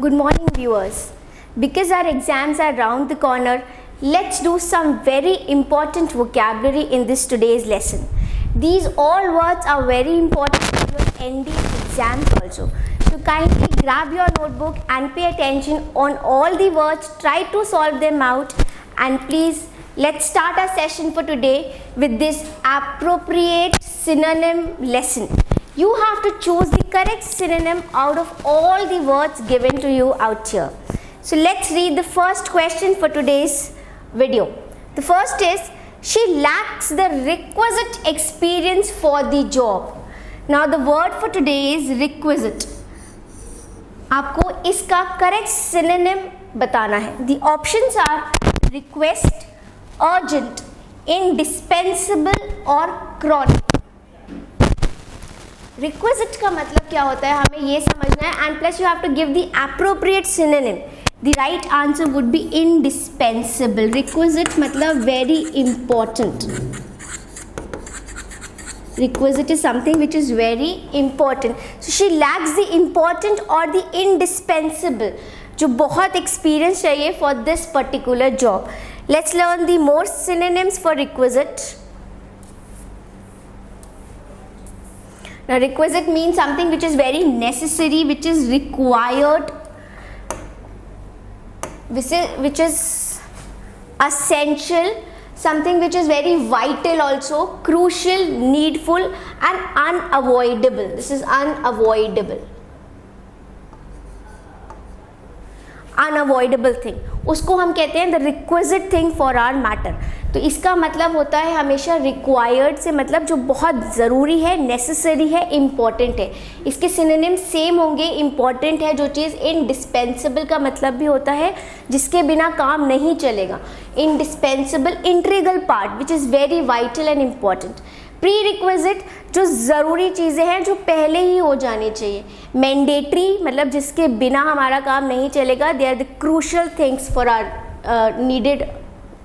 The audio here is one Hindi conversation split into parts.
Good morning, viewers. Because our exams are round the corner, let's do some very important vocabulary in this today's lesson. These all words are very important for your ND exams also. So kindly grab your notebook and pay attention on all the words. Try to solve them out, and please let's start our session for today with this appropriate synonym lesson. You have to choose the correct synonym out of all the words given to you out here. So let's read the first question for today's video. The first is, she lacks the requisite experience for the job. Now the word for today is requisite. आपको इसका correct synonym बताना है. The options are request, urgent, indispensable और chronic. Requisite का मतलब क्या होता है हमें ये समझना है, and plus you have to give the appropriate synonym. The right answer would be indispensable. Requisite मतलब very important. Requisite is something which is very important. So she lacks the important or the indispensable, जो बहुत experience चाहिए for this particular job. Let's learn the more synonyms for requisite. Now requisite means something which is very necessary, which is required, which is essential, something which is very vital also, crucial, needful and unavoidable. This is unavoidable. Unavoidable thing, उसको हम कहते हैं the requisite thing for our matter. तो इसका मतलब होता है हमेशा required से मतलब जो बहुत ज़रूरी है, necessary है, important है. इसके synonym same होंगे. important है जो चीज़, indispensable का मतलब भी होता है जिसके बिना काम नहीं चलेगा. indispensable integral part which is very vital and important. Pre-requisite जो ज़रूरी चीज़ें हैं जो पहले ही हो जानी चाहिए. मैंडेटरी मतलब जिसके बिना हमारा काम नहीं चलेगा. They are the crucial things for are needed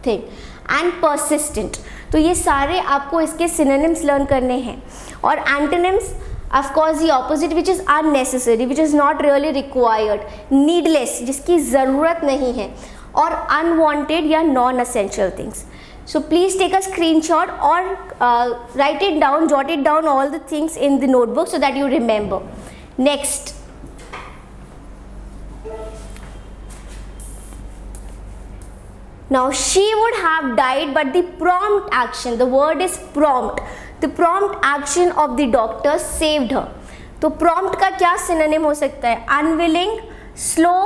thing. And persistent, तो ये सारे आपको इसके सिनोनिम्स लर्न करने हैं. और antonyms of course the opposite which is unnecessary, which is not really required. Needless जिसकी ज़रूरत नहीं है. और अनवांटेड या non essential things. So please take a screenshot or write it down, jot it down all the things in the notebook so that you remember. Next. Now she would have died, but the prompt action, the word is prompt. The prompt action of the doctor saved her. तो prompt का क्या synonym हो सकता है? Unwilling, slow,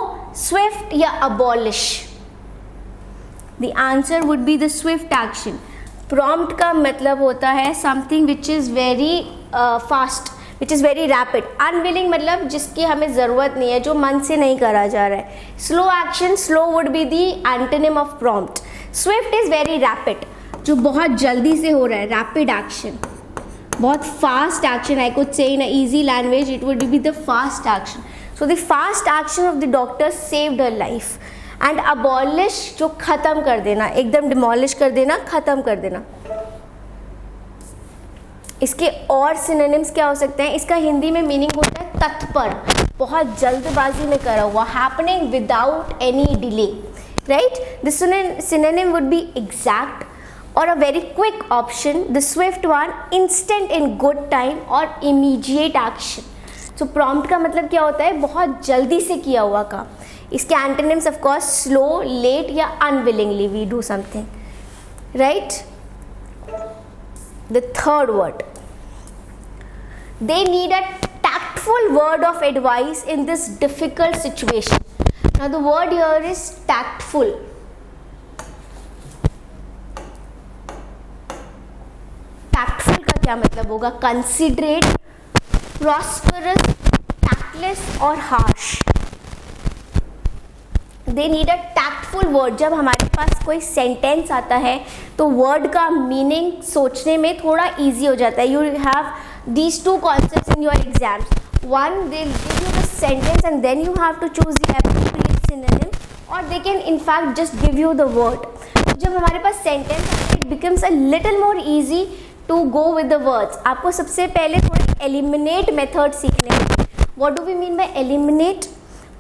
swift या abolish. The answer would be the swift action. Prompt का मतलब होता है something which is very fast, which is very rapid. Unwilling मतलब जिसकी हमें ज़रूरत नहीं है, जो मन से नहीं करा जा रहा है. Slow action, slow would be the antonym of prompt. Swift is very rapid, जो बहुत जल्दी से हो रहा है. Rapid action, बहुत fast action. I could say in a easy language it would be the fast action. So the fast action of the doctor saved her life. And abolish जो ख़त्म कर देना, एकदम डिमोलिश कर देना, ख़त्म कर देना. इसके और सिनोनिम्स क्या हो सकते हैं? इसका हिंदी में मीनिंग होता है तत्पर, बहुत जल्दबाजी में करा हुआ, happening without any delay. Right. The synonym would be exact और a very quick option. The swift one, instant in good time और इमीडिएट एक्शन. तो प्रॉम्प्ट का मतलब क्या होता है? बहुत जल्दी से किया हुआ काम. इसके antonyms of course slow, late या unwillingly we do something. Right. The third word, they need a tactful word of advice in this difficult situation. Now the word here is tactful. Tactful का क्या मतलब होगा? Considerate, prosperous, tactless और harsh. They need a tactful word. जब हमारे पास कोई सेंटेंस आता है तो वर्ड का मीनिंग सोचने में थोड़ा ईजी हो जाता है. You have these two concepts in your exams. One, they'll give you the sentence and then you have to choose the appropriate synonym, or they can in fact just give you the word. जब हमारे पास सेंटेंस आता है, it becomes a little more easy to go with the words. आपको सबसे पहले थोड़ी eliminate method सीखने हैं. What do we mean by eliminate?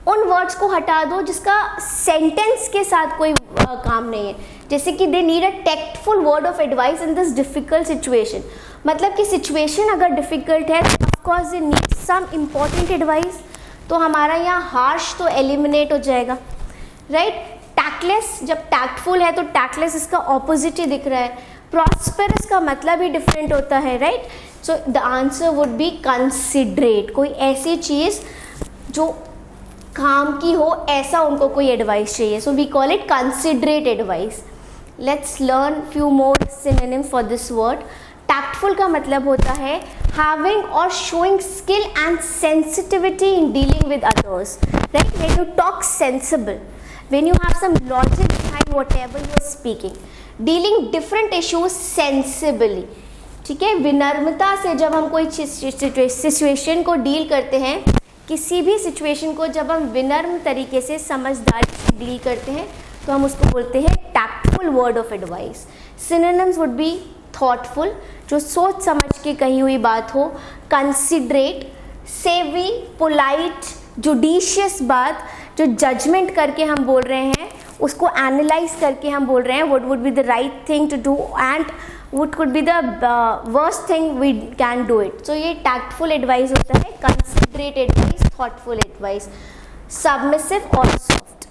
उन वर्ड्स को हटा दो जिसका सेंटेंस के साथ कोई काम नहीं है, जैसे कि they need a tactful word of advice in this difficult situation, मतलब कि सिचुएशन अगर डिफिकल्ट है तो of course they need some important advice, तो हमारा यहाँ हार्श तो एलिमिनेट हो जाएगा, राइट। टैक्टलेस, जब टैक्टफुल है तो टैक्टलेस इसका ऑपोजिट ही दिख रहा है। प्रॉस्पेरस का मतलब ही डिफरेंट होता है, right. So the answer would be considerate, कोई ऐसी चीज़ जो काम की हो, ऐसा उनको कोई एडवाइस चाहिए, so we call it considerate advice. Let's learn few more synonyms for this word. Tactful का मतलब होता है हैविंग और showing skill and sensitivity in dealing with others, right. When you talk sensible, when you have some logic behind whatever you are speaking, dealing different issues sensibly, ठीक है। विनम्रता से जब हम कोई सिचुएशन को डील करते हैं, किसी भी सिचुएशन को जब हम विनम्र तरीके से समझदारी से डील करते हैं तो हम उसको बोलते हैं tactful word of advice. Synonyms would be thoughtful, जो सोच समझ के कही हुई बात हो, कंसिडरेट, सेवी, पोलाइट, जुडिशियस बात, जो जजमेंट करके हम बोल रहे हैं, उसको एनालाइज करके हम बोल रहे हैं, what would be the right thing to do and what could be the worst thing we can do it. So ये टैक्टफुल एडवाइस होता है, considerate advice, thoughtful advice. Submissive और सॉफ्ट,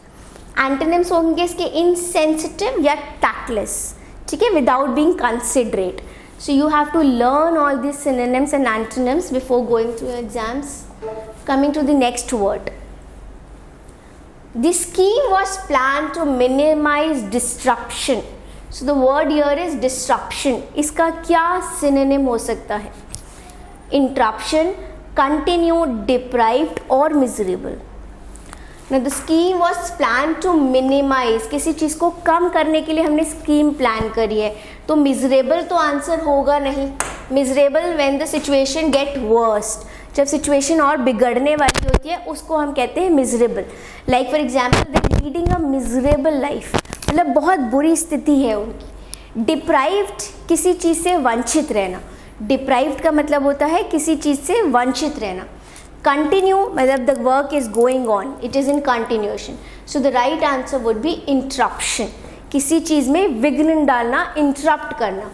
एंटोनिम्स होंगे इसके इनसेंसिटिव या टैक्टलेस, ठीक है, without being considerate. So you have to learn all this synonyms and antonyms before going to your exams. Coming to the next word. The scheme was planned to minimize disruption. So the word here is disruption. इसका क्या synonym हो सकता है? Interruption, continue, deprived और miserable. Now the scheme was planned to minimize. किसी चीज़ को कम करने के लिए हमने स्कीम प्लान करी है, तो miserable तो आंसर होगा नहीं। Miserable when the situation get worst, जब सिचुएशन और बिगड़ने वाली होती है उसको हम कहते हैं miserable. Like for example they leading a miserable life, मतलब बहुत बुरी स्थिति है उनकी। डिप्राइव्ड, किसी चीज़ से वंचित रहना, डिप्राइव्ड का मतलब होता है किसी चीज़ से वंचित रहना। कंटिन्यू मतलब the work is going on, it is in continuation, so the right answer would be interruption, किसी चीज़ में विघ्न डालना, इंटरप्ट करना।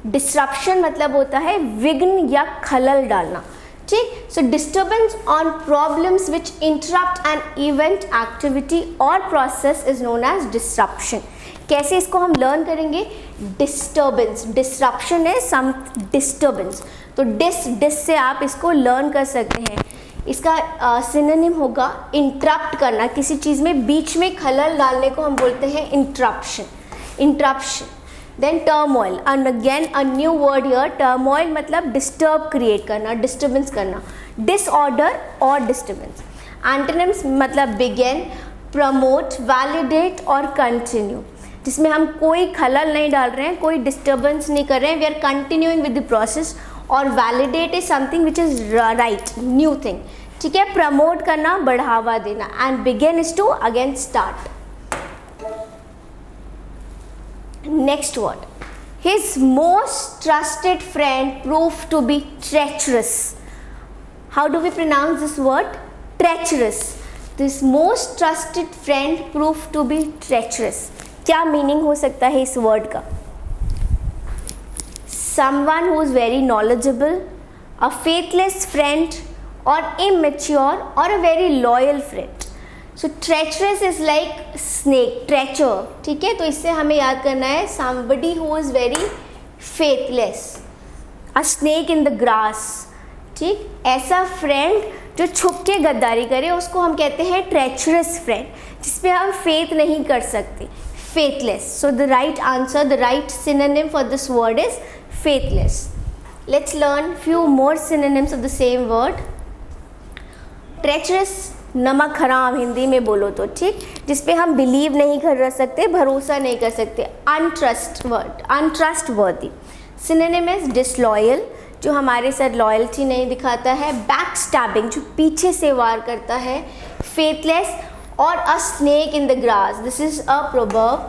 डिस्ट्रप्शन मतलब होता है विघ्न या खलल डालना, ठीक। So disturbance on problems which interrupt an event, activity और process is known as disruption. कैसे इसको हम लर्न करेंगे? डिस्टर्बेंस, डिस्ट्रप्शन है सम डिस्टर्बेंस, तो डिस से आप इसको लर्न कर सकते हैं। इसका सिनोनिम होगा इंटरप्ट करना, किसी चीज़ में बीच में खलल डालने को हम बोलते हैं interruption. Then turmoil, and again a new word here, turmoil मतलब disturb create करना, disturbance करना, disorder और disturbance। Antonyms मतलब begin, promote, validate और continue, जिसमें हम कोई खलल नहीं डाल रहे हैं, कोई disturbance नहीं कर रहे हैं, we are continuing with the process। और validate is something which is right, new thing, ठीक है। promote करना, बढ़ावा देना, and begin is to again start। Next word, his most trusted friend proved to be treacherous. How do we pronounce this word? Treacherous. This most trusted friend proved to be treacherous. क्या मीनिंग हो सकता है इस वर्ड का? Someone who is very knowledgeable, a faithless friend, or immature, or a very loyal friend. So treacherous is like snake, treacher, ठीक है। तो इससे हमें याद करना है somebody who is very faithless, a snake in the grass, ठीक। ऐसा फ्रेंड जो छुप के गद्दारी करे उसको हम कहते हैं ट्रेचरस फ्रेंड, जिसपे हम फेथ नहीं कर सकते, faithless. So the right answer, the right synonym for this word is faithless. Let's learn few more synonyms of the same word. Treacherous नमक हराम हिंदी में बोलो तो, ठीक, जिसपे हम बिलीव नहीं कर सकते, भरोसा नहीं कर सकते, अनट्रस्टवर्दी। सिनोनिम इज डिसलॉयल, जो हमारे साथ लॉयल्टी नहीं दिखाता है, बैक स्टैबिंग, जो पीछे से वार करता है, फेथलेस, और अ snake in the grass, this is a proverb.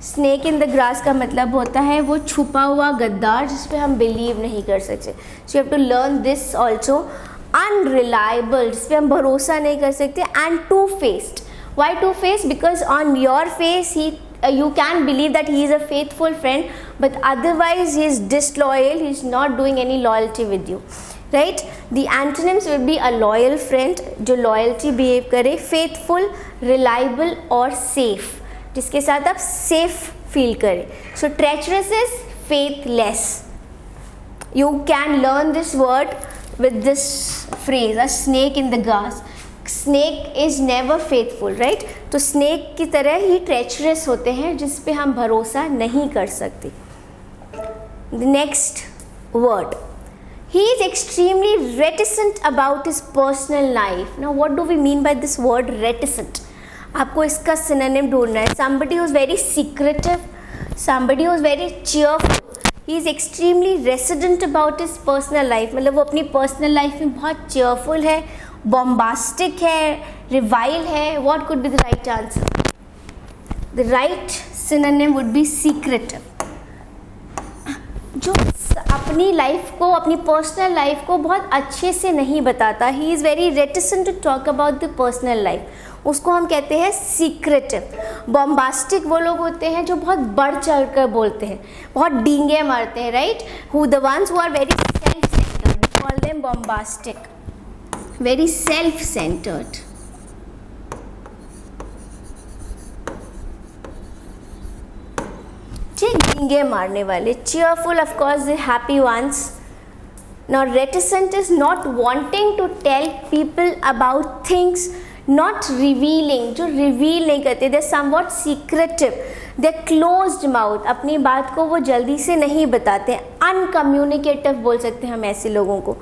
Snake in the grass का मतलब होता है वो छुपा हुआ गद्दार जिस पे हम बिलीव नहीं कर सकते. So you have to learn this also. Unreliable, जिस पे हम भरोसा नहीं कर सकते. And two faced. Why two faced? Because on your face he you can believe that he is a faithful friend, but otherwise he is disloyal, he is not doing any loyalty with you, right? The antonyms will be a loyal friend जो loyalty behave करे, faithful, reliable और safe जिसके साथ आप safe feel करें. So treacherous is faithless. You can learn this word with this phrase, a snake in the grass. Snake is never faithful, right? तो स्नेक की तरह ही ट्रेचरस होते हैं जिस पे हम भरोसा नहीं कर सकते. The next word, he is extremely reticent about his personal life. Now what do we mean by this word reticent? आपको इसका सिनोनिम ढूंढना है. somebody who is very secretive, somebody who is very cheerful. he is extremely reticent about his personal life, मतलब वो अपनी पर्सनल लाइफ में बहुत cheerful है, bombastic है, रिवाइल है. what could be the right answer? The right synonym would be secretive. जो अपनी लाइफ को, अपनी पर्सनल लाइफ को बहुत अच्छे से नहीं बताता. He is very reticent to talk about the personal life, उसको हम कहते हैं सीक्रेटिव. बॉम्बास्टिक वो लोग होते हैं जो बहुत बढ़ चढ़ कर बोलते हैं, बहुत डींगे मारते हैं, right? Who the ones who are very self centred, we call them bombastic. very self-centered. डींगे मारने वाले. cheerful, of course, the happy ones. Now reticent is not wanting to tell people about things, not revealing, जो reveal नहीं करते. they're somewhat secretive, they're closed mouth, अपनी बात को वो जल्दी से नहीं बताते. uncommunicative बोल सकते हैं हम ऐसे लोगों को.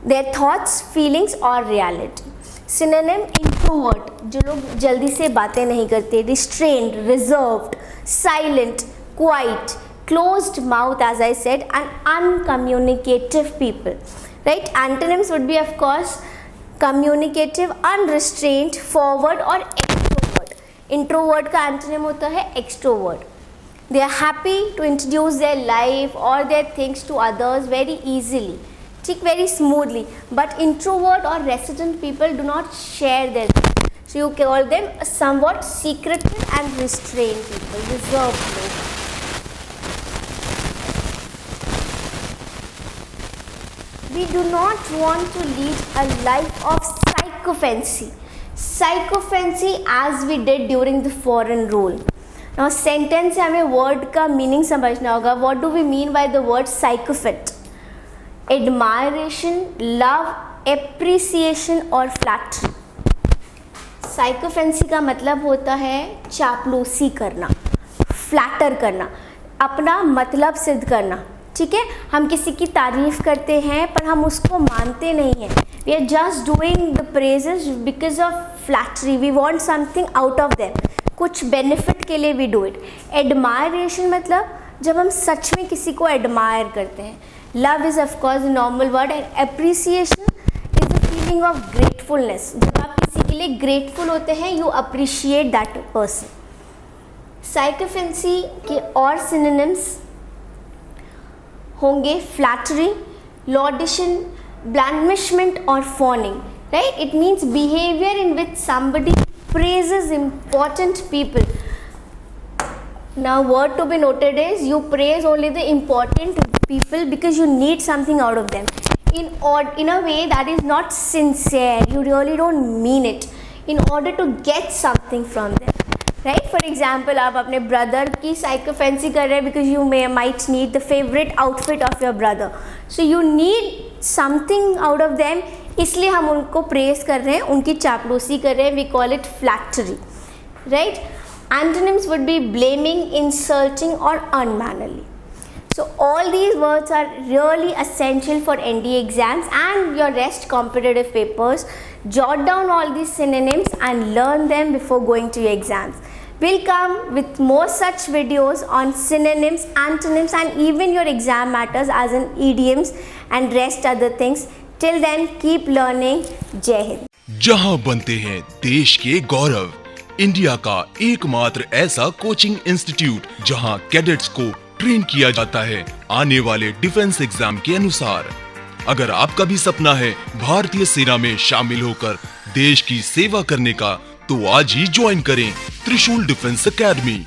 their thoughts, feelings और reality. synonym introvert, जो लोग जल्दी से बातें नहीं करते. restrained, reserved, silent, quiet, closed mouth as I said, and uncommunicative people, right? Antonyms would be of course communicative, unrestrained, forward और extrovert. introvert का antonym होता है extrovert. they are happy to introduce their life or their things to others very easily, ठीक, very smoothly. but introvert or resident people do not share their things. so you call them somewhat secretive and restrained people, reserved people. We do not want to lead a life of sycophancy. Sycophancy as we did during the foreign rule. Now sentence से हमें word का meaning समझना होगा. What do we mean by the word sycophant? Admiration, love, appreciation और flattery. Sycophancy का मतलब होता है चापलूसी करना, फ्लैटर करना, अपना मतलब सिद्ध करना. ठीक है, हम किसी की तारीफ़ करते हैं पर हम उसको मानते नहीं हैं. We are just doing the praises because of flattery. We want something out of them, कुछ बेनिफिट के लिए वी डू इट. एडमायरेशन मतलब जब हम सच में किसी को एडमायर करते हैं. Love is of course normal word. And appreciation is the feeling of gratefulness. जब आप किसी के लिए ग्रेटफुल होते हैं, you appreciate that person. Sycophancy के और सिनोनिम्स होंगे फ्लैटरी, लॉडिशन, ब्लैंडमिशमेंट और fawning, right? It means behaviour in which somebody praises important people. Now word to be noted is you praise only the important people because you need something out of them in a way that is not sincere. You really don't mean it in order to get something from them. Right, for example आप अपने ब्रदर की साइकोफेंसी कर रहे हैं because you might need the favourite outfit of your brother. So you need something out of them, इसलिए हम उनको प्रेस कर रहे हैं, उनकी चापलूसी कर रहे हैं. We call it flattery, right? Antonyms would be blaming, insulting और unmannerly. So all these words are really essential for NDA exams and your rest competitive papers. Jot down all these synonyms and learn them before going to your exams. We'll come with more such videos on synonyms, antonyms and even your exam matters as in idioms and rest other things. Till then, keep learning. Jai Hind. जहां बनते हैं देश के गौरव, इंडिया का एकमात्र ऐसा कोचिंग इंस्टीट्यूट जहां कैडेट्स को ट्रेन किया जाता है आने वाले डिफेंस एग्जाम के अनुसार। अगर आपका भी सपना है भारतीय सेना में शामिल होकर देश की सेवा करने का, तो आज ही ज्वाइन करें त्रिशूल डिफेंस एकेडमी।